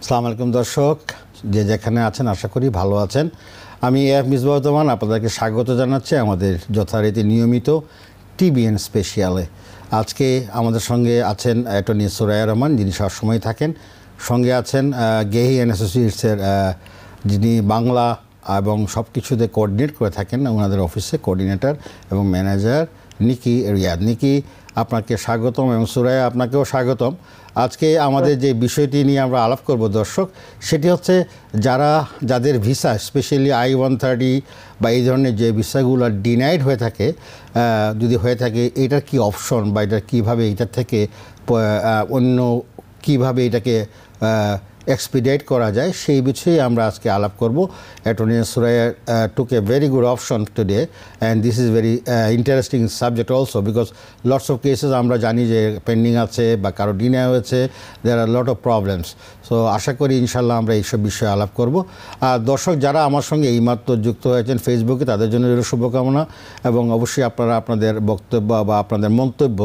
আসসালামু আলাইকুম দর্শক, যে যেখানে আছেন আশা করি ভালো আছেন। আমি এফ মিসবাহুর আপনাদেরকে স্বাগত জানাচ্ছি আমাদের যথারীতি নিয়মিত টিবিএন স্পেশালে। আজকে আমাদের সঙ্গে আছেন অ্যাটর্নি সুরাইয়া রহমান, যিনি সবসময় থাকেন। সঙ্গে আছেন গেহি অ্যান্ড অ্যাসোসিয়েটসের যিনি বাংলা এবং সব কিছুতে কোঅর্ডিনেট করে থাকেন, ওনাদের অফিসে কোঅর্ডিনেটর এবং ম্যানেজার নিকি রিয়াদ। নিকি, আপনাকে স্বাগতম, এবং সুরাইয়া আপনাকেও স্বাগতম। আজকে আমাদের যে বিষয়টি নিয়ে আমরা আলাপ করব দর্শক, সেটি হচ্ছে যাদের ভিসা স্পেশালি I-130 বা এই ধরনের যে ভিসাগুলো ডিনাইড হয়ে থাকে, যদি হয়ে থাকে এটার কি অপশন বা এটা কীভাবে এটার থেকে অন্য কীভাবে এটাকে এক্সপিডিয়েট করা যায় সেই বিষয়ে আমরা আজকে আলাপ করব। Attorney Suraiya took a very good option today and this is very interesting subject also because lots of cases আমরা জানি যে পেন্ডিং আছে বা কারো ডিনাই হয়েছে, there are a lot of problems. So আশা করি ইনশাল্লাহ আমরা এইসব বিষয়ে আলাপ করব। আর দর্শক যারা আমার সঙ্গে এইমাত্র যুক্ত হয়েছেন ফেসবুকে, তাদের জন্য রইল শুভকামনা, এবং অবশ্যই আপনারা আপনাদের বক্তব্য বা আপনাদের মন্তব্য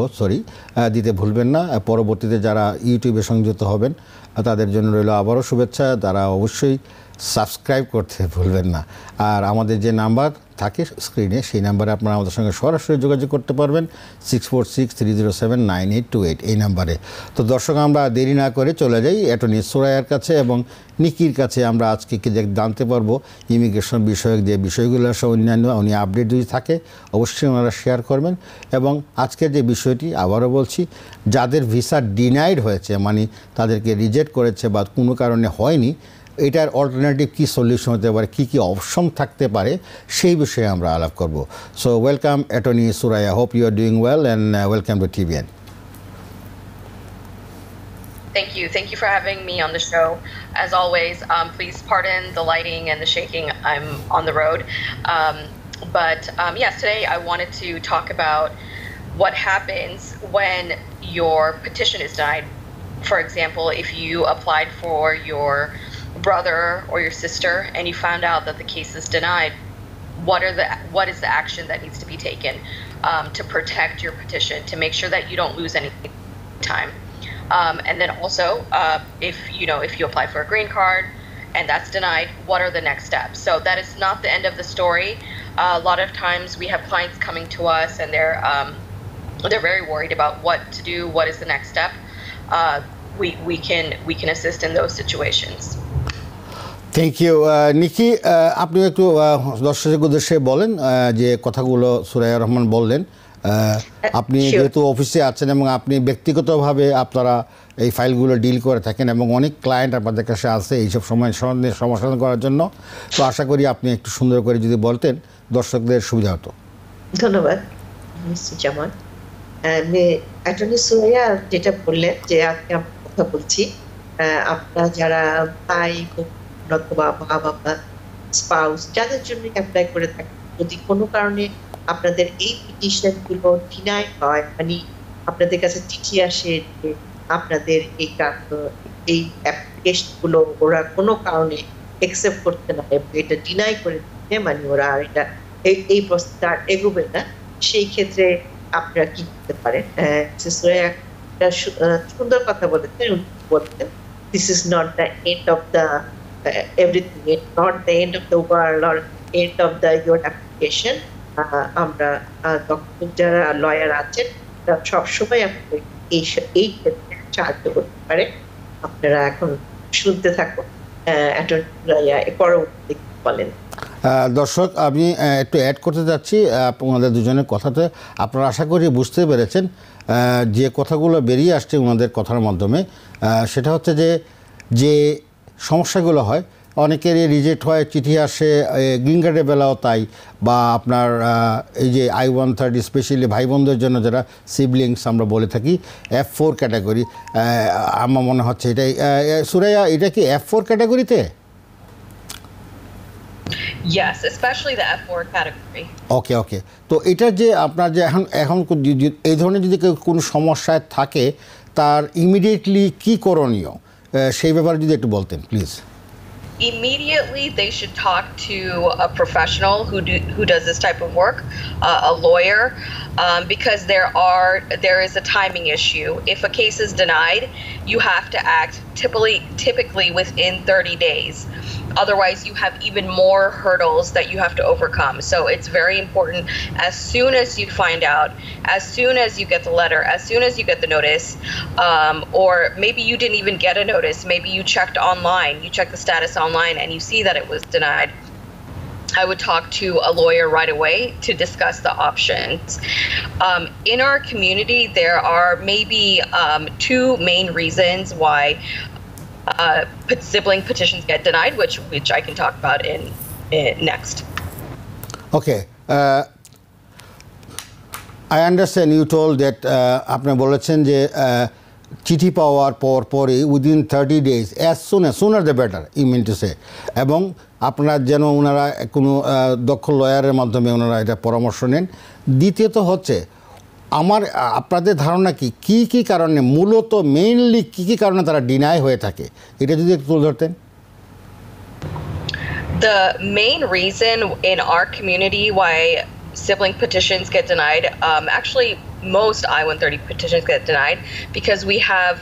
দিতে ভুলবেন না। পরবর্তীতে যারা ইউটিউবে সংযুক্ত হবেন তাদের জন্য রইল আবারও শুভেচ্ছা। তারা অবশ্যই সাবস্ক্রাইব করতে ভুলবেন না। আর আমাদের যে নাম্বার থাকে স্ক্রিনে, সেই নাম্বারে আপনারা আমাদের সঙ্গে সরাসরি যোগাযোগ করতে পারবেন 6463079828 এই নাম্বারে। তো দর্শক, আমরা দেরি না করে চলে যাই অ্যাটর্নি সুরাইয়ার কাছে এবং নিকির কাছে। আমরা আজকে কি জানতে পারবো ইমিগ্রেশন বিষয়ক যে বিষয়গুলো সব অন্যান্য উনি আপডেট যদি থাকে অবশ্যই ওনারা শেয়ার করবেন। এবং আজকের যে বিষয়টি আবারও বলছি, যাদের ভিসা ডিনাইড হয়েছে, মানে তাদেরকে রিজেক্ট করেছে বা কোনো কারণে হয়নি, এটার অল্টারনেটিভ কী সলিউশন হতে পারে, কী কী অপশন থাকতে পারে সেই বিষয়ে আমরা আলাপ করব। So welcome attorney Suraiya, hope you are doing well and welcome to TBN. Thank you for having me on the show. As always, please pardon the lighting and the shaking. I'm on the road. Yes, today I wanted to talk about what happens when your petition is denied. For example, if you applied for your brother or your sister and you found out that the case is denied, what is the action that needs to be taken to protect your petition, to make sure that you don't lose any time. And then also, if you apply for a green card and that's denied, what are the next steps? So that is not the end of the story. A lot of times we have clients coming to us and they're very worried about what to do, what is the next step. We can assist in those situations. Thank you Niki. আপনি একটু দর্শকের উদ্দেশ্যে বলেন যে কথাগুলো সুরাইয়া রহমান বললেন। আপনি যেহেতু অফিসে আছেন এবং আপনি ব্যক্তিগতভাবে আপনারা এই ফাইলগুলো ডিল করে থাকেন এবং অনেক ক্লায়েন্ট আপনাদের কাছে আসে এইসব সমাধান করার জন্য, তো আশা করি আপনি একটু সুন্দর করে যদি বলতেন দর্শকদের সুবিধা হতো। ধন্যবাদ মিস্টার জামান। অ্যাটর্নি সুরাইয়া যেটা বললেন যে আজকে আমরা কথা বলছি, আপনারা যারা ভাই অথবা মা বাবা স্পাউস যাদের জন্য অ্যাপ্লাই করে থাকেন, যদি কোনো কারণে আপনাদের এই পিটিশনগুলো ডিনাই হয়, মানে আপনাদের কাছে চিঠি আসে যে আপনাদের এই অ্যাপ্লিকেশনগুলো ওরা কোনো কারণে অ্যাকসেপ্ট করতে না, এটা ডিনাই করে দিচ্ছে, মানে ওরা আর এটা এই প্রস্তাব এগোবে না, সেই ক্ষেত্রে আপনারা কি করতে পারেন? সুন্দর কথা বলেছেন, বলতেন this is not the end of the everything, it's not the end of the world or end of your application. আমরা যারা লয়ার আছেন তারা সবসময় আপনাদের এই ক্ষেত্রে সাহায্য করতে পারে। আপনারা এখন শুনতে থাকুন অ্যাটর্নি সুরাইয়া পরবর্তী বলেন। দর্শক, আমি একটু অ্যাড করতে যাচ্ছি ওনাদের দুজনের কথাতে। আপনারা আশা করি বুঝতে পেরেছেন যে কথাগুলো বেরিয়ে আসছে ওনাদের কথার মাধ্যমে। সেটা হচ্ছে যে সমস্যাগুলো হয়, অনেকেরই রিজেক্ট হয়, চিঠি আসে, গ্রিন কার্ডের বেলাও তাই, বা আপনার এই যে I-130 স্পেশালি ভাই বোনদের জন্য যারা সিবলিংস আমরা বলে থাকি, F4 ক্যাটাগরি, আমার মনে হচ্ছে এটাই। সুরাইয়া, এটা কি F4 ক্যাটাগরিতে? Yes, especially the F4 category. ওকে। তো এটা যে আপনার যে এখন এই ধরনের যদি কোনো সমস্যায় থাকে তার ইমিডিয়েটলি কি করণীয় সেই ব্যাপারে যদি একটু বলতেন please. Immediately they should talk to a professional who does this type of work, a lawyer, because there is a timing issue. If a case is denied, you have to act typically within 30 days. Otherwise, you have even more hurdles that you have to overcome. So it's very important, as soon as you find out, as soon as you get the letter, as soon as you get the notice, or maybe you didn't even get a notice, maybe you checked online, you checked the status online and you see that it was denied, I would talk to a lawyer right away to discuss the options. In our community, there are maybe two main reasons why sibling petitions get denied, which I can talk about in next. Okay. I understand you told that আপনি বলেছেন যে চিঠি পাওয়ার পরই within 30 days, as sooner the better, you mean to say, এবং আপনার যেন ওনারা কোনো দক্ষ লয়ারের মাধ্যমে ওনারা এটা পরামর্শ নেন। দ্বিতীয়ত হচ্ছে আপনাদের ধারণা কি কারণে, মূলত মেইনলি কি কারণে তারা ডিনাই হয়ে থাকে, এটা যদি একটু তুলে ধরতেন। The main reason in our community why sibling petitions get denied, actually most I-130 petitions get denied because we have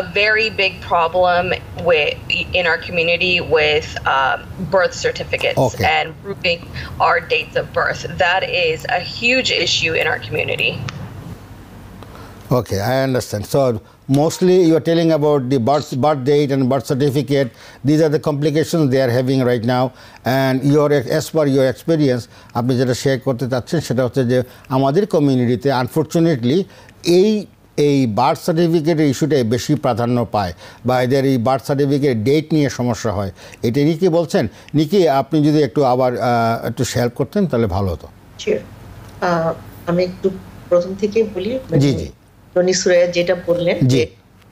a very big problem in our community with birth certificates and proving our dates of birth. That is a huge issue in our community. Okay, I understand. So mostly you are telling about the birth date and birth certificate. These are the complications they are having right now. And as per your experience, আপনি যেটা share করতে চাচ্ছেন সেটা হচ্ছে যে আমাদের কমিউনিটিতে unfortunately এই বার্থ সার্টিফিকেটের ইস্যুটাই বেশি প্রাধান্য পায়, বা এদের এই বার্থ সার্টিফিকেট ডেট নিয়ে সমস্যা হয়। এটা নিকি বলছেন, নিকি আপনি যদি একটু আবার একটু শেয়ার করতেন তাহলে ভালো হতো। আমি একটু প্রথম থেকে বলি। জি জি, টনি সুরাইয়া যেটা বললেন যে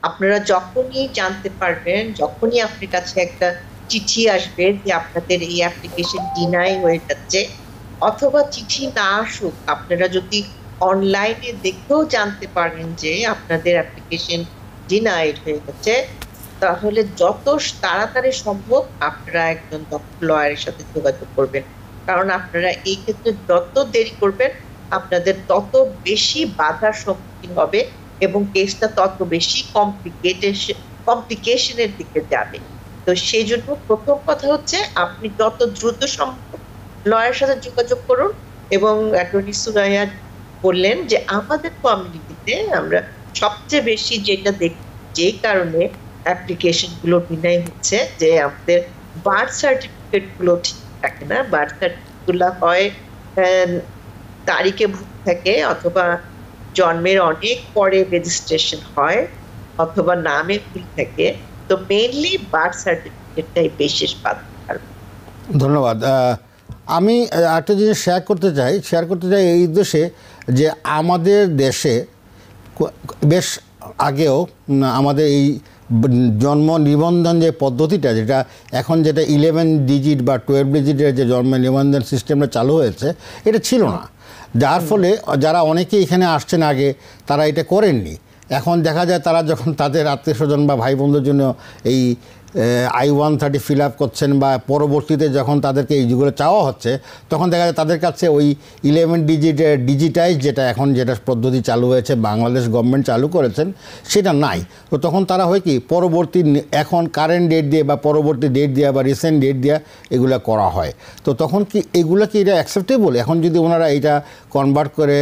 আপনারা যখনই জানতে পারবেন, যখনই আপনার কাছে একটা চিঠি আসবে যে আপনাদের এই অ্যাপ্লিকেশন ডিনাই হয়ে যাচ্ছে, অথবা চিঠি না আসুক, আপনারা যদি অনলাইনে দেখেও জানতে পারেন যে আপনাদের অ্যাপ্লিকেশন ডিনাইড হয়ে গেছে, তাহলে যত তাড়াতাড়ি সম্ভব আপনারা একজন দক্ষ লয়ারের সাথে যোগাযোগ করবেন। কারণ আপনারা এই ক্ষেত্রে যত দেরি করবেন আপনাদের তত বেশি বাধার সম্মুখীন হবে এবং কেসটা তত বেশি কমপ্লিকেশনের দিকে যাবে। তো সেই জন্য প্রথম কথা হচ্ছে আপনি যত দ্রুত সম্ভব লয়ারের সাথে যোগাযোগ করুন। এবং অ্যাটর্নি সুরাইয়া বললেন যে আমাদের কমিউনিটিতে আমরা সবচেয়ে বেশি যেটা দেখি যে কারণে অ্যাপ্লিকেশন গুলো ডিনাই হচ্ছে, যে আমাদের বার্থ সার্টিফিকেট গুলো ঠিক থাকে না। বার্থ সার্টিফিকেট গুলো হয় তারিখে ভুল থাকে, অথবা জন্মের অনেক পরে রেজিস্ট্রেশন হয়, অথবা নামে ভুল থাকে। তো মেইনলি বার্থ সার্টিফিকেটটাই বিশেষ বাধা। ধন্যবাদ। আমি একটা জিনিস শেয়ার করতে চাই এই উদ্দেশ্যে যে আমাদের দেশে বেশ আগেও আমাদের এই জন্ম নিবন্ধন যে পদ্ধতিটা, যেটা এখন যেটা 11 ডিজিট বা 12 ডিজিটের যে জন্ম নিবন্ধন সিস্টেমটা চালু হয়েছে, এটা ছিল না। যার ফলে যারা অনেকে এখানে আসছেন আগে তারা এটা করেননি। এখন দেখা যায় তারা যখন তাদের আত্মীয় স্বজন বা ভাই বোনদের জন্য এই I-130 ফিল আপ করছেন, বা পরবর্তীতে যখন তাদেরকে এইগুলো চাওয়া হচ্ছে, তখন দেখা যায় তাদের কাছে ওই 11 ডিজিটের ডিজিটাইজ যেটা পদ্ধতি চালু হয়েছে, বাংলাদেশ গভর্নমেন্ট চালু করেছেন, সেটা নাই। তো তখন তারা হয় কি, পরবর্তী এখন কারেন্ট ডেট দিয়ে বা পরবর্তী ডেট দিয়ে বা রিসেন্ট ডেট দিয়ে এগুলো করা হয়। তো তখন কি এগুলো কি এটা অ্যাকসেপ্টেবল? এখন যদি ওনারা এটা কনভার্ট করে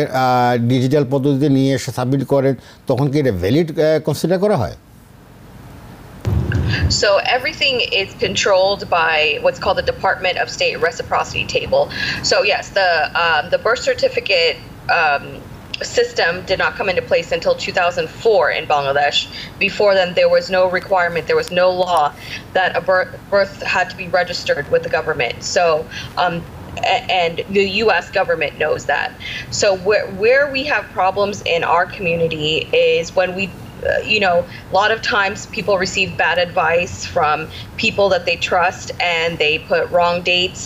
ডিজিটাল পদ্ধতিতে নিয়ে এসে সাবমিট করেন, তখন কি এটা ভ্যালিড কনসিডার করা হয়? So everything is controlled by what's called the Department of State Reciprocity Table. So yes, the birth certificate system did not come into place until 2004 in Bangladesh. Before then, there was no requirement, there was no law that a birth had to be registered with the government. So and the U.S. government knows that. So where we have problems in our community is when we a lot of times people receive bad advice from people that they trust, and they put wrong dates.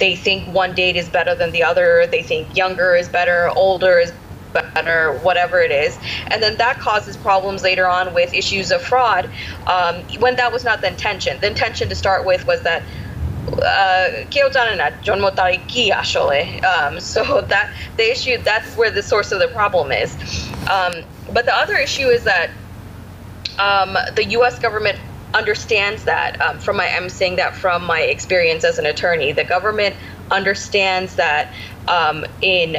They think one date is better than the other. They think younger is better, older is better, whatever it is. And then that causes problems later on with issues of fraud, when that was not the intention. The intention to start with was that so that the issue, that's where the source of the problem is. But the other issue is that The U.S. government understands that. I'm saying that from my experience as an attorney. The government understands that in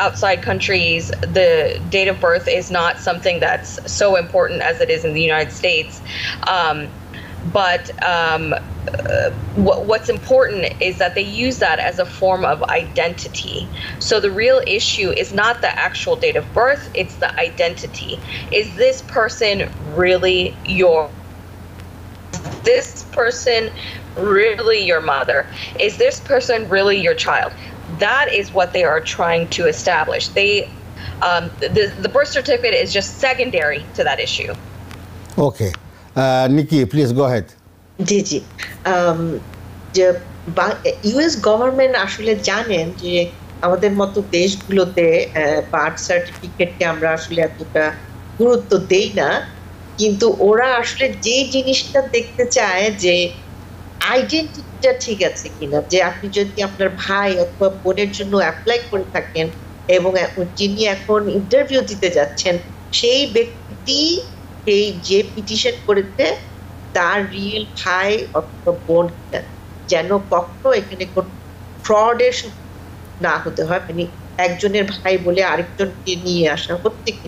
outside countries, the date of birth is not something that's so important as it is in the United States. What's important is that they use that as a form of identity. So the real issue is not the actual date of birth, it's the identity. Is this person really this person really your mother? Is this person really your child? That is what they are trying to establish. The birth certificate is just secondary to that issue. Okay. Nikki, please go ahead. জি জি যে US government আসলে জানেন যে আমাদের মতো দেশগুলোতে birth সার্টিফিকেটকে আমরা আসলে এতটা গুরুত্ব দেই না, কিন্তু ওরা আসলে যে জিনিসটা দেখতে চায় যে আইডেন্টিটিটা ঠিক আছে কিনা, যে আপনি যদি আপনার ভাই অথবা বোনের জন্য অ্যাপ্লাই করে থাকেন এবং যিনি এখন ইন্টারভিউ দিতে যাচ্ছেন সেই ব্যক্তি এই যে পিটিশন করেছে তার রিয়েল ভাই অথবা বোন যেন কখনো এখানে কোনো ফ্রডের না হতে হয়, মানে একজনের ভাই বলে আরেকজনকে নিয়ে আসা হচ্ছে কি।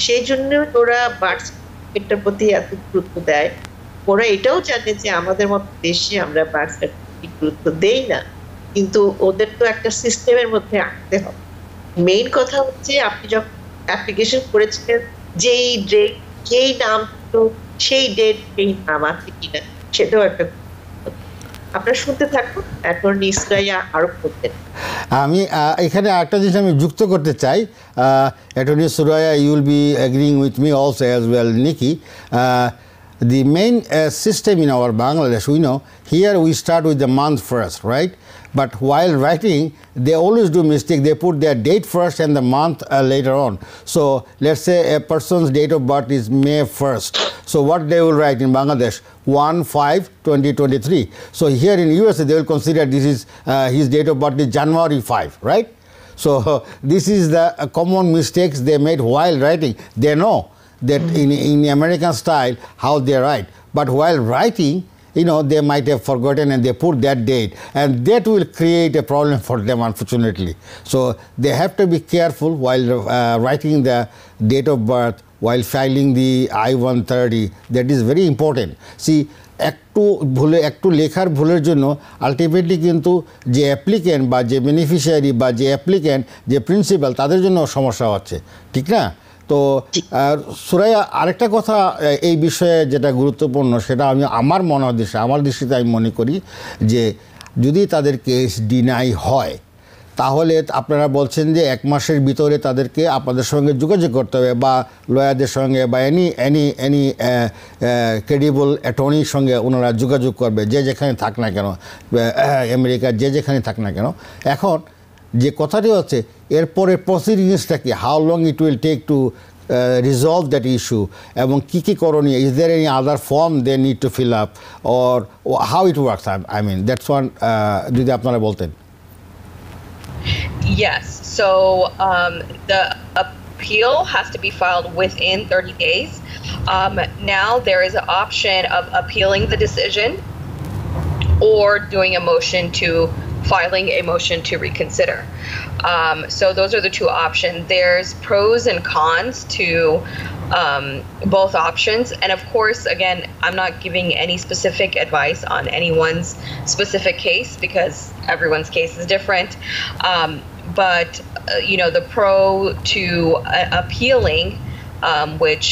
সেই জন্য ওরা বার্থ সার্টিফিকেটটার প্রতি এত গুরুত্ব দেয়। ওরা এটাও জানে যে আমাদের মতো দেশে আমরা বার্থ সার্টিফিকেট গুরুত্ব দেই না, কিন্তু ওদের তো একটা সিস্টেমের মধ্যে আনতে হবে। মেইন কথা হচ্ছে আপনি যখন অ্যাপ্লিকেশন করেছিলেন যেই ডেট যেই নাম তো সেই ডেট সেই নাম আছে কিনা সেটাও একটা। আপনারা শুনতে থাকুন, অ্যাটর্নি ইসরাইয়া আরো করতেন। আমি এখানে একটা জিনিস আমি যুক্ত করতে চাই। Attorney Suraiya, you will be agreeing with me also as well, Nikki. The main system in our Bangladesh, we know, here we start with the month first, right? But while writing, they always do mistake. They put their date first and the month later on. So let's say a person's date of birth is May 1st. So what they will write in Bangladesh, 1/5/2023. So here in USA, they will consider this is his date of birth is January 5, right? So this is the common mistakes they made while writing. They know that in American style how they write, but while writing, they might have forgotten and they put that date, and that will create a problem for them, unfortunately. So they have to be careful while writing the date of birth, while filing the I-130. That is very important. See, একটু লেখার ভুলের জন্য ultimately কিন্তু যে applicant বা যে beneficiary বা যে অ্যাপ্লিকেন্ট যে প্রিন্সিপাল তাদের জন্য সমস্যা হচ্ছে, ঠিক না? তো সুরাইয়া, আরেকটা কথা এই বিষয়ে যেটা গুরুত্বপূর্ণ সেটা আমার দৃষ্টিতে আমি মনে করি যে যদি তাদের কেস ডিনাই হয় তাহলে আপনারা বলছেন যে 1 মাসের ভিতরে তাদেরকে আপনাদের সঙ্গে যোগাযোগ করতে হবে বা লয়ারদের সঙ্গে বা এনি ক্রেডিবল অ্যাটর্নির সঙ্গে ওনারা যোগাযোগ করবে, যে যেখানে থাক না কেন, আমেরিকার যে যেখানে থাক না কেন। এখন যে কথাটি হচ্ছে এরপরে প্রসিডিংসটা কি, how long it will take to resolve that issue, এবং কী করণীয়, is there any other form they need to fill up or how it works, I mean that's one, যদি আপনারা বলতেন। Yes, so the appeal has to be filed within 30 days. Now there is an option of appealing the decision or doing a motion to filing a motion to reconsider. So those are the two options. There's pros and cons to both options. And of course, again, I'm not giving any specific advice on anyone's specific case because everyone's case is different. But the pro to appealing, which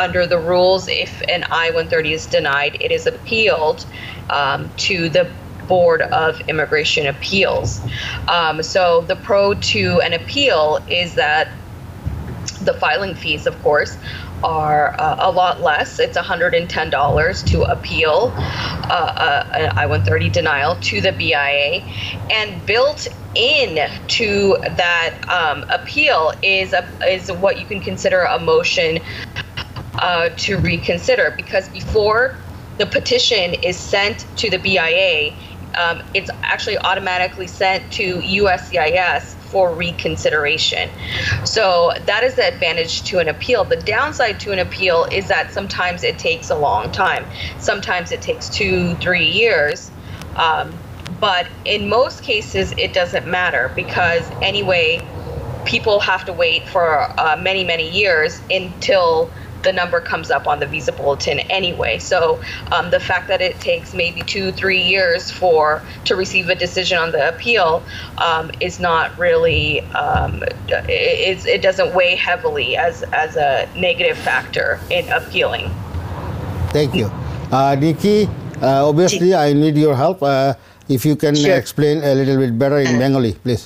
under the rules, if an I-130 is denied, it is appealed to the Board of Immigration Appeals. So the pro to an appeal is that the filing fees, of course, are a lot less. It's $110 to appeal an I-130 denial to the BIA, and built in to that appeal is what you can consider a motion to reconsider, because before the petition is sent to the BIA, it's actually automatically sent to USCIS for reconsideration. So that is the advantage to an appeal. The downside to an appeal is that sometimes it takes a long time. Sometimes it takes 2-3 years. But in most cases, it doesn't matter because anyway, people have to wait for many years until the number comes up on the visa bulletin anyway. So the fact that it takes maybe 2-3 years to receive a decision on the appeal is not really, it doesn't weigh heavily as a negative factor in appealing. Thank you. Nikki, obviously I need your help. If you can explain a little bit better in Bengali, please.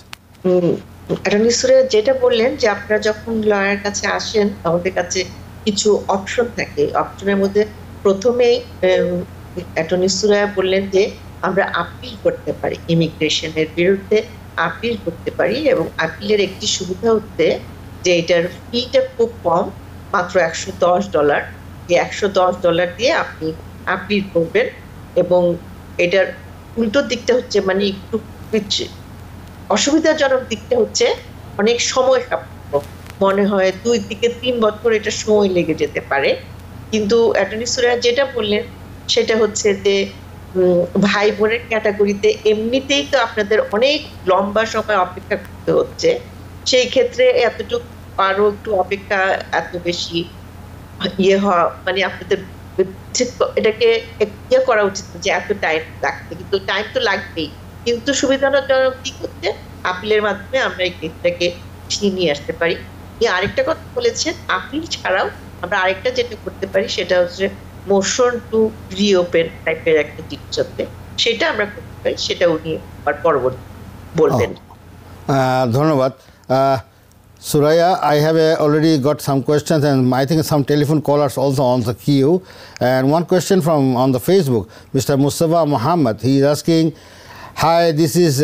Attorney Suraiya যেটা বললেন যে আপনারা যখন লয়ারের কাছে আসেন আমাদের কাছে কিছু অপশন থাকে, অপশনের মধ্যে প্রথমেই অ্যাটর্নি সুরাইয়া বললেন যে আমরা আপিল করতে পারি, ইমিগ্রেশনের বিরুদ্ধে আপিল করতে পারি এবং আপিলের একটি সুবিধা হচ্ছে যে এটার ফিটা খুব কম, মাত্র $110। এই $110 দিয়ে আপনি আপিল করবেন এবং এটার উল্টো দিকটা হচ্ছে মানে একটু অসুবিধাজনক দিকটা হচ্ছে অনেক সময় সাপেক্ষ, মনে হয় 2 থেকে 3 বছর এটা সময় লেগে যেতে পারে। কিন্তু অ্যাটর্নি সুরাইয়া যেটা বললেন সেটা হচ্ছে যে ভাই বোনের ক্যাটাগরিতে এমনিতেই তো আপনাদের অনেক লম্বা সময় অপেক্ষা করতে হচ্ছে, সেই ক্ষেত্রে এতটুকু আরো একটু অপেক্ষা এত বেশি হওয়া মানে আপনাদের এটাকে ইয়ে করা উচিত যে এত টাইম লাগবে, কিন্তু টাইম তো লাগবেই, কিন্তু সুবিধাজনক দিক হচ্ছে আপিলের মাধ্যমে আমরা এই কেসটাকে নিয়ে আসতে পারি। আরেকটা কথা বলেছেন, আপিল ছাড়াও আমরা আরেকটা যেটা করতে পারি সেটা হচ্ছে মোশন টু রিওপেন টাইপের একটা জিনিস আছে, সেটা আমরা করতে পারি, সেটা উনি আবার পরবর্তী বলবেন। ধন্যবাদ। Suraya, I have already got some questions and I think some telephone callers also on the queue. And one question from on the Facebook, Mr. Mustafa Muhammad, he is asking, hi, this is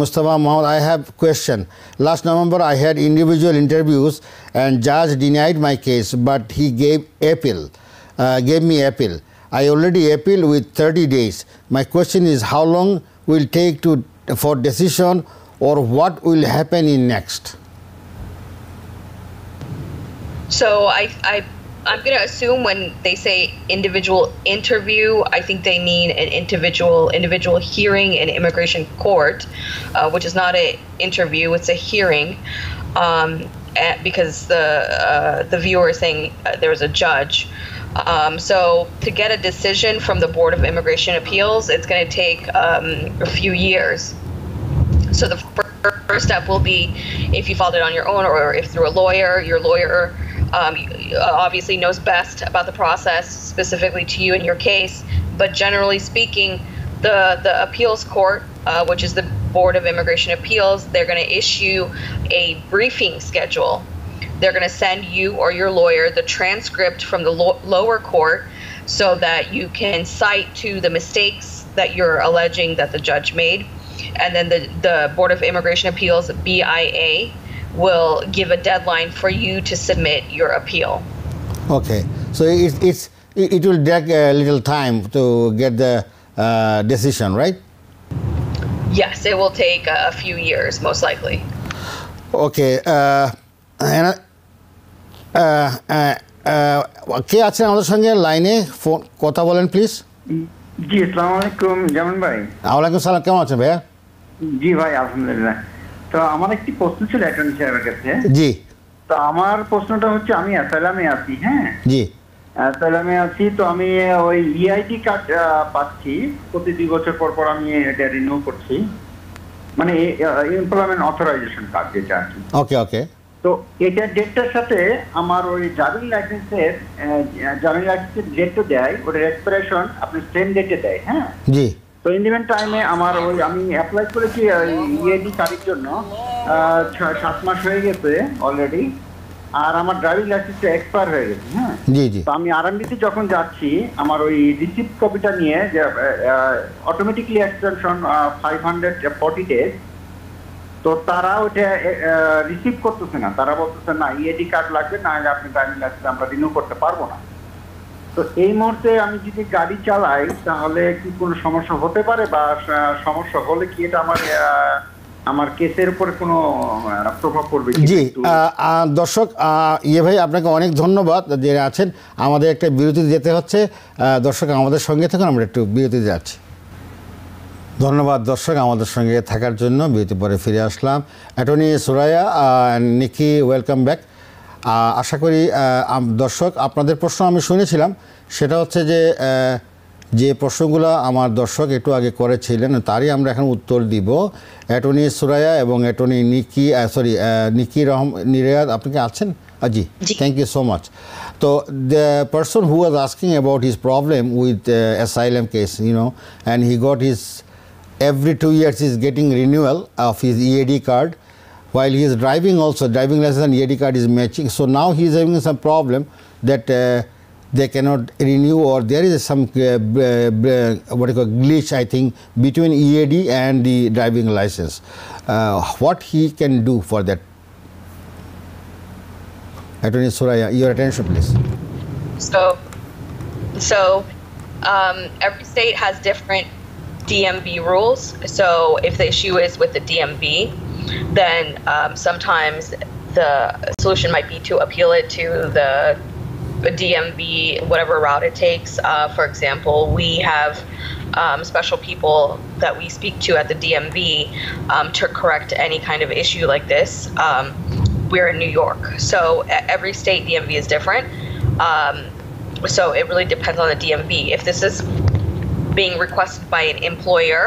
Mustafa Muhammad. I have a question. Last November, I had individual interviews and judge denied my case, but he gave me appeal. I already appealed with 30 days. My question is, how long will take for decision or what will happen in next? So I'm going to assume when they say individual interview, I think they mean an individual hearing in immigration court, which is not an interview, it's a hearing, because the viewer is saying there was a judge. So to get a decision from the Board of Immigration Appeals, it's going to take a few years. So the first step will be if you filed it on your own or if through a lawyer, your lawyer obviously knows best about the process specifically to you and your case, but generally speaking, the appeals court, which is the Board of Immigration Appeals, they're going to issue a briefing schedule. They're going to send you or your lawyer the transcript from the lower court so that you can cite to the mistakes that you're alleging that the judge made, and then the Board of Immigration Appeals, BIA, will give a deadline for you to submit your appeal. Okay, so it will take a little time to get the decision, right? Yes, it will take a few years, most likely. Okay, কে আছেন আমাদের সঙ্গে লাইনে? Phone কথা বলেন please. জি, আসসালামু আলাইকুম জামান ভাই। ওয়ালাইকুম সালাম, কেমন আছেন ভাইয়া? জি ভাই, আলহামদুলিল্লাহ। তো আমার একটি প্রশ্ন ছিল অ্যাটর্নি সাহেবের কাছে। জি। তো আমার প্রশ্নটা হচ্ছে, আমি অ্যাসাইলামে আছি। হ্যাঁ জি, অ্যাসাইলামে আছি। তো আমি ওই ইআইডি কার্ড পাচ্ছি প্রতি 2 বছর পর পর, আমি এটা রিনিউ করছি, মানে এমপ্লয়মেন্ট অথরাইজেশন কার্ড যেটা আর কি। ওকে ওকে। তো এটা ডেটটার সাথে আমার ওই ড্রাইভিং লাইসেন্সের ডেটটা দেয়, ওটার এক্সপায়ারেশন আপনি সেম ডেটে দেয়। হ্যাঁ জি। তো ইন দিমেন টাইমে আমার ওই আমি অ্যাপ্লাই করেছি ইএডি কার্ডের জন্য, 7 মাস হয়ে গেছে অলরেডি, আর আমার ড্রাইভিং লাইসেন্সটা এক্সপায়ার হয়ে গেছে। হ্যাঁ জি জি। তো আমি আরএমডিতে যখন যাচ্ছি, আমার ওই রিসিপ্ট কপিটা নিয়ে যে অটোমেটিকলি এক্সটেনশন 540 ডেজ, তো তারা ওটা রিসিভ করতেছে না। তারা বলতেছে না, ইএডি কার্ড লাগবে, না হলে আপনি ড্রাইভিং লাইসেন্স আমরা রিনিউ করতে পারবো না। তো এই মুহূর্তে আমি যদি গাড়ি চালাই তাহলে কি কোনো সমস্যা হতে পারে, বা সমস্যা হলে কি এটা আমার আমার কেসের উপরে কোনো প্রভাব পড়বে জি দর্শক ভাই আপনাকে অনেক ধন্যবাদ যে আছেন আমাদের একটা বিরতিতে যেতে হচ্ছে দর্শক আমাদের সঙ্গে থাকুন আমরা একটু বিরতিতে যাচ্ছি ধন্যবাদ দর্শক আমাদের সঙ্গে থাকার জন্য বিরতি পরে ফিরে আসলাম অ্যাটর্নি সুরাইয়া নিকি ওয়েলকাম ব্যাক আশা করি দর্শক আপনাদের প্রশ্ন আমি শুনেছিলাম সেটা হচ্ছে যে প্রশ্নগুলো আমার দর্শক একটু আগে করেছিলেন তারই আমরা এখন উত্তর দিব অ্যাটর্নি সুরাইয়া এবং অ্যাটর্নি নিকি নিরায়াত আপনি কি আছেন জি থ্যাংক ইউ সো মাচ তো the person who was asking about his problem with asylum case and he got his every 2 years he is getting renewal of his EAD card while he is driving also driving license and EAD card is matching so now he is having some problem that they cannot renew or there is some what you call glitch I think between EAD and the driving license what he can do for that Attorney Suraya your attention please so every state has different DMV rules. So if the issue is with the DMV, then sometimes the solution might be to appeal it to the DMV, whatever route it takes. For example, we have special people that we speak to at the DMV to correct any kind of issue like this. We're in New York, so every state DMV is different. So it really depends on the DMV. If this is being requested by an employer,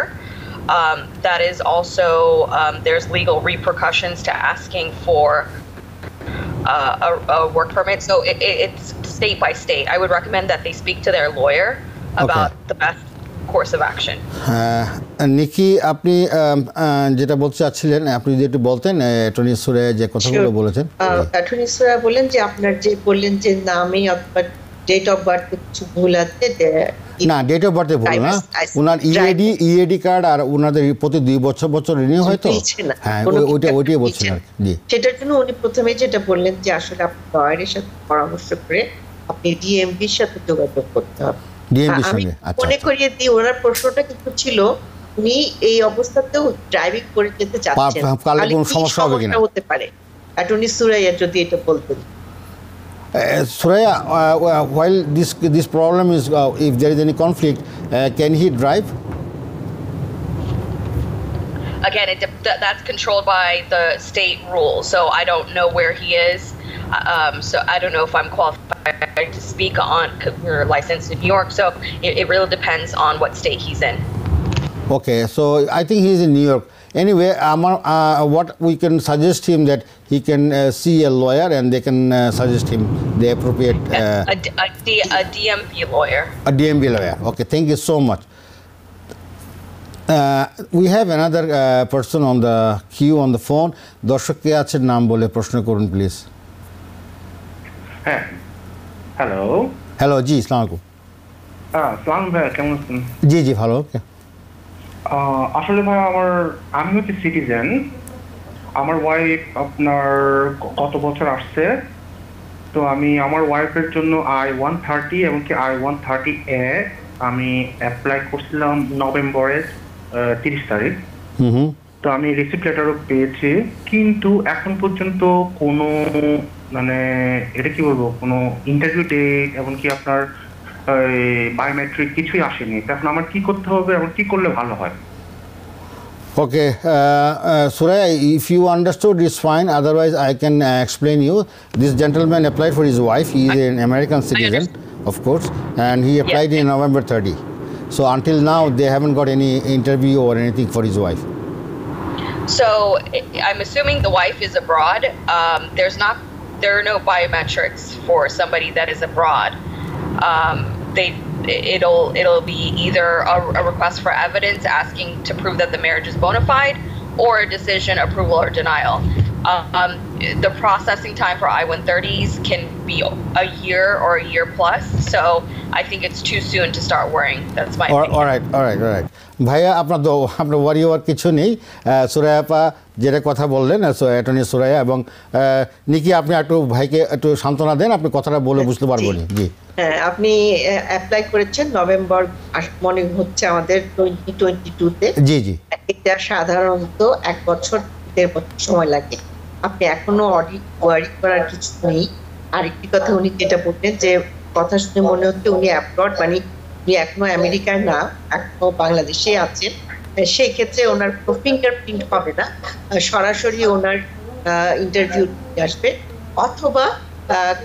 that is also there's legal repercussions to asking for a work permit. So it's state by state. I would recommend that they speak to their lawyer about the best course of action. নিকি আপনি যেটা বলতে চাচ্ছিলেন আপনি যদি একটু বলতেন attorney Suraiya যে কথাগুলো বলেছেন অ্যাটর্নি সুরাইয়া বলেন যে আপনার যে বললেন যে নামে অথবা ডেট অফ বার্থ কিছু ভুল আছে না ডেট অফ বার্থে ভুল না ওনার ইএডি কার্ড আর ওনাদের প্রতি 2 বছর রিনিউ হয় তো হ্যাঁ ওইটাই বলছেন আর জি সেটার জন্য উনি প্রথমে যেটা বললেন যে আসলে আপনি লয়ারের সাথে পরামর্শ করে আপনি ডিএমভির সাথে যোগাযোগ করতে হবে ডিএমভির সঙ্গে আচ্ছা মনে করিয়ে দিই ওনার প্রশ্নটা কিন্তু ছিল উনি এই অবস্থাতেও ড্রাইভিং করে যেতে চাচ্ছেন তাহলে কোনো সমস্যা হবে কিনা হতে পারে অ্যাটর্নি সুরাইয়া যদি এটা বলতেন Suraya, while this problem is, if there is any conflict, can he drive? Again, that's controlled by the state rules, so I don't know where he is. So I don't know if I'm qualified to speak on. We're licensed in New York, so it really depends on what state he's in. Okay, so I think he's in New York. Anyway, what we can suggest him that he can see a lawyer and they can suggest him the appropriate... a DMV lawyer. A DMV lawyer. Okay, thank you so much. We have another person on the queue on the phone. দর্শক কে আছেন নাম বলে প্রশ্ন করুন please হ্যাঁ hello hello জি আসসালামু আলাইকুম সালাম ভাই কেমন আছেন জি ভালো আসলে ভাই আমি হচ্ছে সিটিজেন আমার ওয়াইফ আপনার কত বছর আসছে তো আমি আমার ওয়াইফের জন্য I-130 এবং কি I-130A আমি অ্যাপ্লাই করছিলাম নভেম্বরের 30 তারিখ তো আমি রিসিপ্ট লেটারও পেয়েছি কিন্তু এখন পর্যন্ত কোনো মানে এটা কি বলবো কোনো ইন্টারভিউ ডেট এমনকি আপনার বায়োমেট্রিক কিছুই আসেনি এখন আমার কি করতে হবে এবং কি করলে ভালো হয় Okay, Suraya, if you understood, it's fine. Otherwise, I can explain you. This gentleman applied for his wife. He is an American citizen, of course, and he applied in November 30. So until now, they haven't got any interview or anything for his wife. So I'm assuming the wife is abroad. There are no biometrics for somebody that is abroad. It'll be either a request for evidence asking to prove that the marriage is bona fide or a decision, approval, or denial. The processing time for I-130s can be a year or a year plus, so I think it's too soon to start worrying. That's my opinion. All right. ভাইয়া আপনার ওয়ারি হওয়ার কিছু নেই সুরায়া আপা যেটা কথা বললেন attorney Suraya এবং নিকি আপনি একটু ভাইকে একটু সান্ত্বনা দেন আপনি কথাটা বলে বুঝতে পারবো জি হ্যাঁ আপনি অ্যাপ্লাই করেছেন নভেম্বর মনে হচ্ছে আমাদের 2022 তে জি এটা সাধারণত 1 বছর 1.5 বছর সময় লাগে। আপনি এখনো ওয়ারি করার কিছু নেই। আরেকটি কথা উনি যেটা বললেন যে কথা শুনে মনে হচ্ছে উনি অ্যাব্রড মানে উনি এখনো আমেরিকায় না, এখনো বাংলাদেশে আছেন। সেই ক্ষেত্রে ওনার কোনো ফিঙ্গারপ্রিন্ট হবে না, সরাসরি ওনার ইন্টারভিউ আসবে, অথবা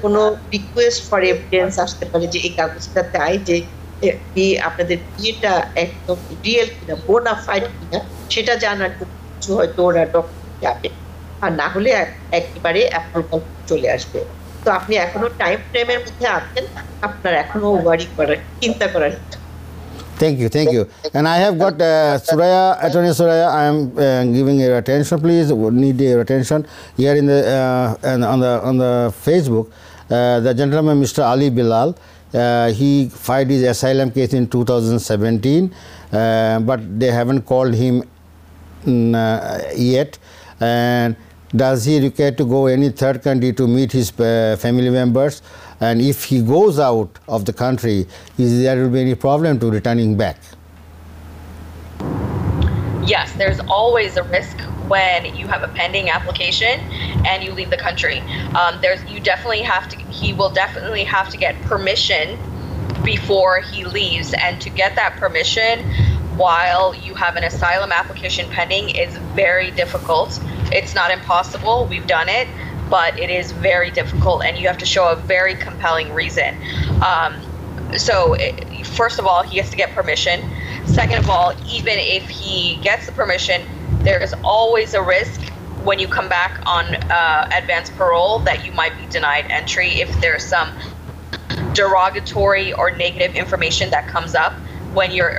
কোনো রিকোয়েস্ট ফর এভিডেন্স আসতে পারে যে এই কাগজটা চাই যে আপনাদের বিয়েটা একদম রিয়েল কিনা, বোনাফাইড কিনা, সেটা জানার কিছু হয়তো ওরা ডকুমেন্ট যাবে, আর না হলে একেবারে অ্যাপ্রুভাল চলে আসবে। তো আপনি এখনো টাইম ফ্রেমের মধ্যে আছেন, আপনার এখনো ওয়ারি করার, চিন্তা করার। Thank you. And I have got Suraya, Attorney Suraya. I am giving your attention, please. Need your attention here in the and on the Facebook. The gentleman, Mr. Ali Bilal, he filed his asylum case in 2017, but they haven't called him yet. And does he require to go any third country to meet his family members? And if he goes out of the country, is there will be any problem to returning back? Yes, there's always a risk when you have a pending application and you leave the country. He will definitely have to get permission before he leaves, and to get that permission while you have an asylum application pending is very difficult. It's not impossible, we've done it, but it is very difficult and you have to show a very compelling reason. First of all, he has to get permission. Second of all, even if he gets the permission, there is always a risk when you come back on advance parole that you might be denied entry if there's some derogatory or negative information that comes up when you're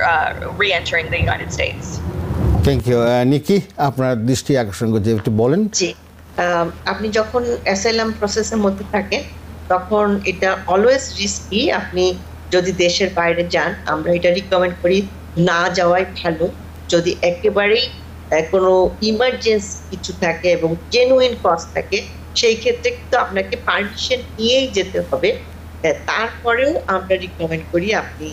re-entering the United States. Thank you. Nikki, আপনার দৃষ্টি আকর্ষণ করতে একটু বলেন। জি, আপনি যখন asylum প্রসেসের মধ্যে থাকেন তখন এটা অলওয়েজ রিস্কি। আপনি যদি দেশের বাইরে যান, আমরা এটা রিকমেন্ড করি না যাওয়াই ভালো। যদি একেবারেই কোনো ইমার্জেন্সি কিছু থাকে এবং জেনুইন কজ থাকে, সেই ক্ষেত্রে কিন্তু আপনাকে পারমিশন নিয়েই যেতে হবে। তারপরেও আমরা রিকমেন্ড করি আপনি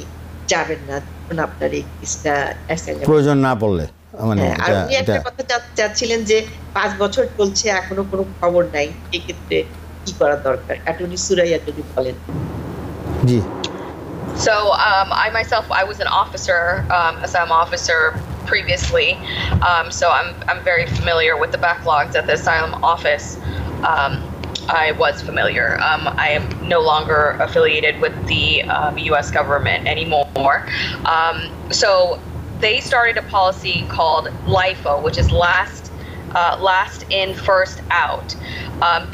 যাবেন না যখন আপনার এই কেসটা অ্যাসাইলাম প্রয়োজন না পড়লে। মানে আর উনি একটা কথা চাচ্ছিলেন যে 5 বছর চলছে এখনো কোনো খবর নাই, এই ক্ষেত্রে কি করা দরকার? অ্যাটর্নি সুরাইয়া যদি বলেন। জি। So I was an officer, asylum officer previously, so I'm very familiar with the backlogs at the asylum office. I was familiar. I am no longer affiliated with the U.S. government anymore. So they started a policy called LIFO, which is last in, first out,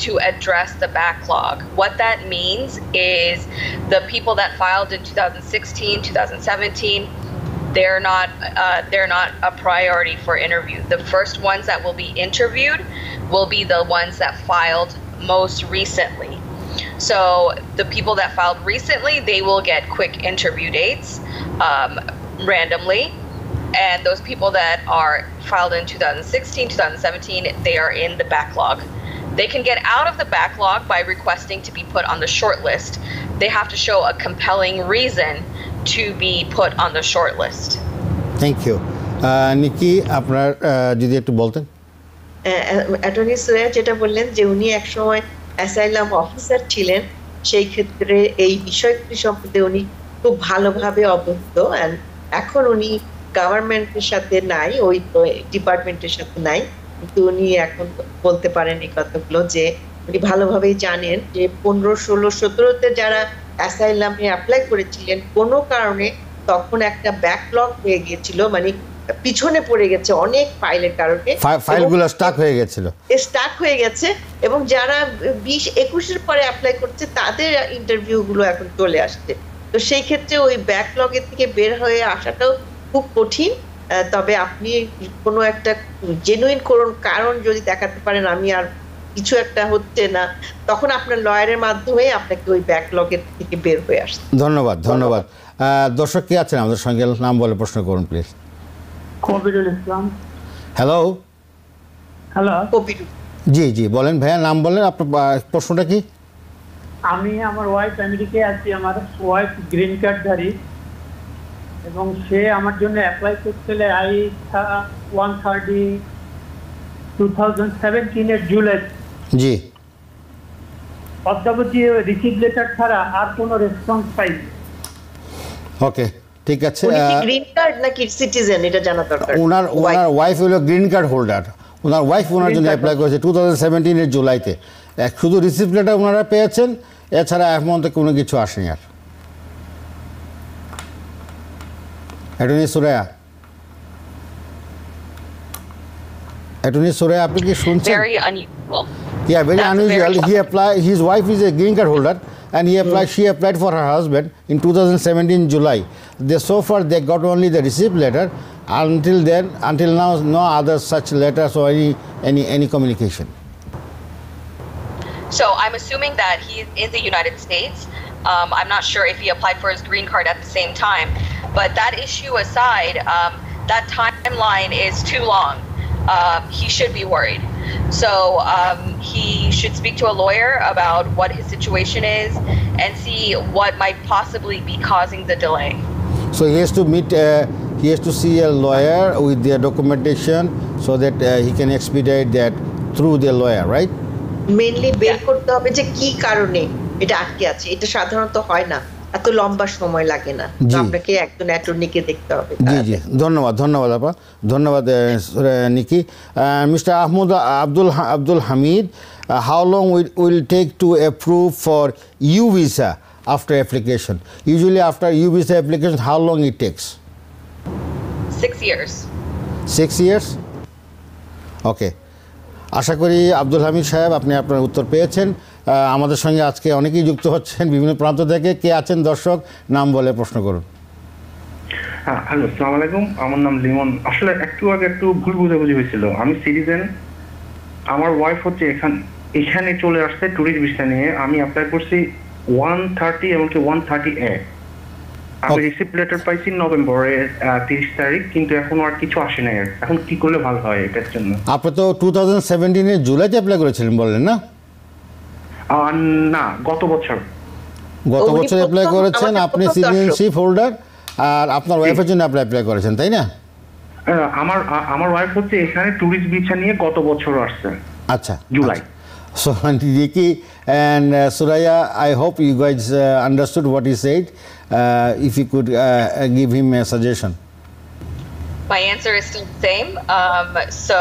to address the backlog. What that means is the people that filed in 2016, 2017, they're not a priority for interview. The first ones that will be interviewed will be the ones that filed most recently. So the people that filed recently, they will get quick interview dates randomly. And those people that are filed in 2016, 2017, they are in the backlog. They can get out of the backlog by requesting to be put on the short list. They have to show a compelling reason to be put on the short list. Thank you. Nikki, আপনার যদি একটু বলতেন। Attorney Suraiya যেটা বললেন যে উনি একসময় asylum officer ছিলেন, সেই ক্ষেত্রে এই বিষয়গুলি সম্পর্কে উনি খুব ভালোভাবে অবহিত। এখন উনি গভর্নমেন্টের সাথে নাই, ওই ডিপার্টমেন্টের সাথে নাই, কিন্তু উনি এখন বলতে পারেন এই কথাগুলো যে উনি ভালোভাবেই জানেন যে 15, 16, 17-তে যারা অ্যাসাইলামে অ্যাপ্লাই করেছিলেন কোনো কারণে তখন একটা ব্যাকলগ হয়ে গিয়েছিল, মানে পিছনে পড়ে গেছে অনেক ফাইলের কারণে, ফাইলগুলো স্টাক হয়ে গেছে এবং যারা 20-21-এর পরে অ্যাপ্লাই করছে তাদের ইন্টারভিউগুলো এখন চলে আসছে। তো সেই ক্ষেত্রে ওই ব্যাকলগের থেকে বের হয়ে আসাটাও খুব কঠিন। তবে আপনি কোনো একটা জেনুইন কারণ যদি দেখাতে পারেন আমি আর কিছু একটা হচ্ছে না, তখন আপনার লয়ারের মাধ্যমে আপনাকে ওই ব্যাকলগের থেকে বের হয়ে আসছে। ধন্যবাদ। দর্শক কি আছেন আমাদের সঙ্গে, নাম বলে প্রশ্ন করুন প্লিজ। কবিরুল ইসলাম। হ্যালো। কবিরুল জি বলেন ভাইয়া, নাম বলেন, আপনার প্রশ্নটা কি? আমি আমার ওয়াইফ আমেরিকায় আছি, আমার ওয়াইফ গ্রিন কার্ডধারী। এবং সে আমার জন্য অ্যাপ্লাই করছিল I-130 2017 এর জুলাই। জি অদ্যাবধি রিসিভ লেটার ছাড়া আর কোনো রেসপন্স পাইনি। ওকে ঠিক আছে উনি কি গ্রিন কার্ড নাকি সিটিজেন এটা জানা দরকার। ওনার ওয়াইফ হলো গ্রিন কার্ড হোল্ডার। ওনার ওয়াইফ ওনার জন্য অ্যাপ্লাই করেছে 2017 এর জুলাইতে। শুধু রিসিপ্ট লেটার ওনারা পেয়েছেন, এছাড়া এখন তো কোনো কিছু আসেনি আর। অ্যাটর্নি সুরাইয়া আপনি কি শুনছেন? Very unusual. Yeah, very That's unusual. very His wife is a green card holder, and she applied for her husband in 2017 July. So far they got only the receipt letter. Until now, no other such letters or any communication. So I'm assuming that he is in the United States. I'm not sure if he applied for his green card at the same time, but that issue aside, that timeline is too long. He should be worried. So he should speak to a lawyer about what his situation is and see what might possibly be causing the delay. So he has to see a lawyer with their documentation so that he can expedite that through the lawyer, right? Mainly বের করতে হবে যে কি কারণে এটা আটকে আছে। এটা সাধারণত হয় না, এত লম্বা সময় লাগে না। আপনাকে একজন অ্যাটর্নিকে দেখতে হবে। জি ধন্যবাদ আপা, ধন্যবাদ Niki. Mister Abdul Hamid, how long will take to approve for U visa after application? Usually after U visa application, how long it takes? 6 years. 6 years? ওকে, আশা করি আব্দুল হামিদ সাহেব আপনি আপনার উত্তর পেয়েছেন। আমাদের সঙ্গে আজকে অনেকেই যুক্ত হচ্ছেন বিভিন্ন প্রান্ত থেকে। কে আছেন দর্শক, নাম বলে প্রশ্ন করুন। হ্যাঁ, হ্যালো, আসসালামু আলাইকুম। আমার নাম লিমন। আসলে একটু আগে একটু ভুল বোঝাবুঝি হয়েছিল। আমি সিটিজেন, আমার ওয়াইফ হচ্ছে এখানে চলে আসছে ট্যুরিস্ট ভিসা নিয়ে। আমি অ্যাপ্লাই করছি 130 এমনকি 130A। আমি রিসিপ্ট লেটার পাইছি নভেম্বরের 30 তারিখ, কিন্তু এখনো আর কিছু আসে নাই। এখন কি করলে ভালো হয় এটার জন্য? আপনি তো 2017 এর জুলাইতে অ্যাপ্লাই করেছিলেন বললেন না? না, গত বছর অ্যাপ্লাই করেছেন। আপনি সিটিজেনশিপ হোল্ডার আর আপনার ওয়াইফের জন্য আপনি অ্যাপ্লাই করেছেন, তাই না? আমার ওয়াইফ হচ্ছে এখানে ট্যুরিস্ট ভিসা নিয়ে গত বছর আসছে। আচ্ছা, July. So Ricky and Suraya, I hope you guys understood what he said. If you could give him a suggestion. My answer is still the same. So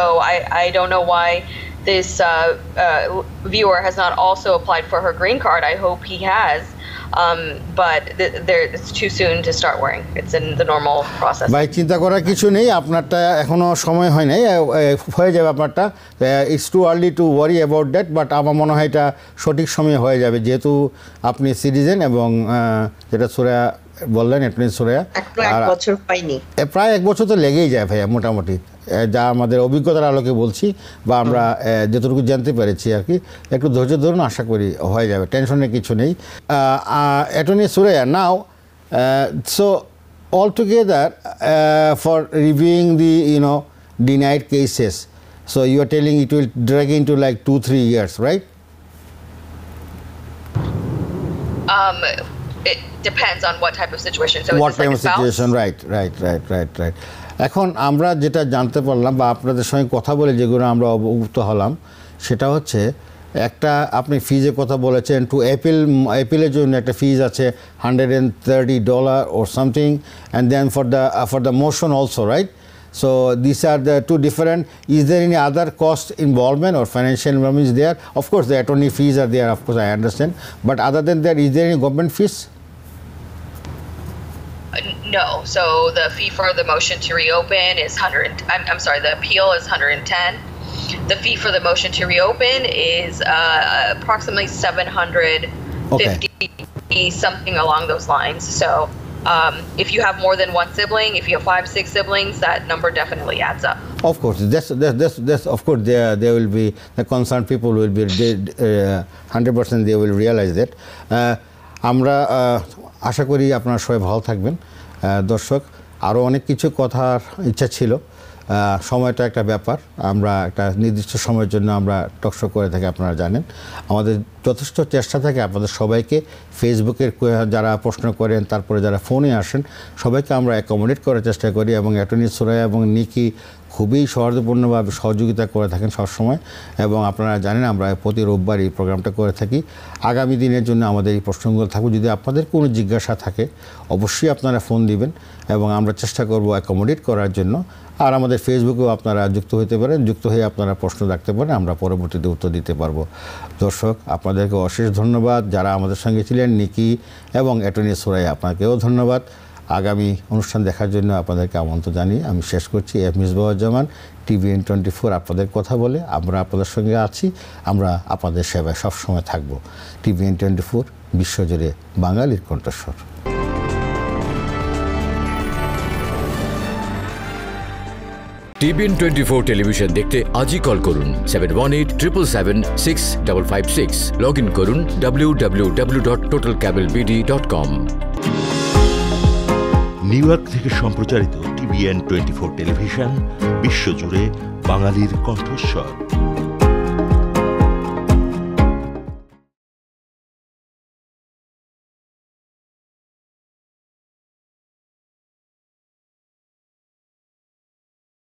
I don't know why this viewer has not also applied for her green card. I hope he has. But it's too soon to start worrying. It's in the normal process. ভাই চিন্তা করার কিছু নেই, আপনারটা এখনো সময় হয় নাই, হয়ে যাবে আপনারটা। It's too early to worry about that, but আমার মনে হয় এটা সঠিক সময়ে হয়ে যাবে, যেহেতু আপনি সিটিজেন এবং যেটা সুরায়া বললেন অ্যাটর্নি সুরায়া, প্রায় 1 বছর তো লেগেই যায় ভাইয়া মোটামুটি, যা আমাদের অভিজ্ঞতার আলোকে বলছি বা আমরা যতটুকু জানতে পেরেছি আর কি। একটু ধৈর্য ধরুন, আশা করি হয়ে যাবে, টেনশনের কিছু নেই। Attorney Suraya, now so altogether for reviewing the denied cases, so you are telling it will drag into like 2-3 years, right? It depends on what type of situation. So what type of situation? Right. এখন আমরা যেটা জানতে পারলাম বা আপনাদের সঙ্গে কথা বলে যেগুলো আমরা অবগত হলাম, সেটা হচ্ছে একটা আপনি ফিজের কথা বলেছেন। টু অ্যাপিলের জন্য একটা ফিজ আছে $130 or something, and then for the motion also, right? So these are the two different. Is there any other cost involvement or financial involvement is there? Of course the attorney fees are there, of course I understand, but other than that, is there any government fees? No. So the fee for the motion to reopen is I'm sorry, the appeal is $110. The fee for the motion to reopen is approximately $750, something along those lines. So if you have more than one sibling, if you have 5-6 siblings, that number definitely adds up. Of course, that's of course there will be the concerned people will be 100% they will realize that. আমরা আশা করি আপনারা সবাই ভালো থাকবেন। দর্শক, আরও অনেক কিছু কথার ইচ্ছা ছিল, সময়টা একটা ব্যাপার। আমরা একটা নির্দিষ্ট সময়ের জন্য আমরা টকশো করে থাকি, আপনারা জানেন। আমাদের যথেষ্ট চেষ্টা থাকে আপনাদের সবাইকে ফেসবুকের যারা প্রশ্ন করেন, তারপরে যারা ফোনে আসেন, সবাইকে আমরা অ্যাকোমোডেট করার চেষ্টা করি এবং অ্যাটর্নি সুরাইয়া এবং নিকি খুবই সৌহার্দ্যপূর্ণভাবে সহযোগিতা করে থাকেন সবসময়। এবং আপনারা জানেন আমরা প্রতি রোববার এই প্রোগ্রামটা করে থাকি। আগামী দিনের জন্য আমাদের এই প্রশ্নগুলো থাকবে। যদি আপনাদের কোনো জিজ্ঞাসা থাকে অবশ্যই আপনারা ফোন দিবেন এবং আমরা চেষ্টা করব অ্যাকোমোডেট করার জন্য। আর আমাদের ফেসবুকেও আপনারা যুক্ত হতে পারেন, যুক্ত হয়ে আপনারা প্রশ্ন রাখতে পারেন, আমরা পরবর্তীতে উত্তর দিতে পারবো। দর্শক আপনাদেরকে অশেষ ধন্যবাদ যারা আমাদের সঙ্গে ছিলেন, নিকি এবং অ্যাটর্নি সুরাইয়া আপনাকেও ধন্যবাদ। আগামী অনুষ্ঠান দেখার জন্য আপনাদেরকে আমন্ত্রণ জানিয়ে আমি শেষ করছি। মিসবাহুজ্জামান, TBN 24 আপনাদের কথা বলে আমরা আপনাদের সঙ্গে আছি, আমরা আপনাদের সেবায় সবসময় থাকব। TBN 24 বিশ্বজুড়ে বাঙালির কণ্ঠস্বর। TBN 24 টেলিভিশন দেখতে আজই কল করুন 7187776556। লগ ইন করুন www.totalcablebd.com। নিউ ইয়র্ক থেকে সম্প্রচারিত TBN 24 টেলিভিশন বিশ্বজুড়ে বাঙালির কণ্ঠস্বর।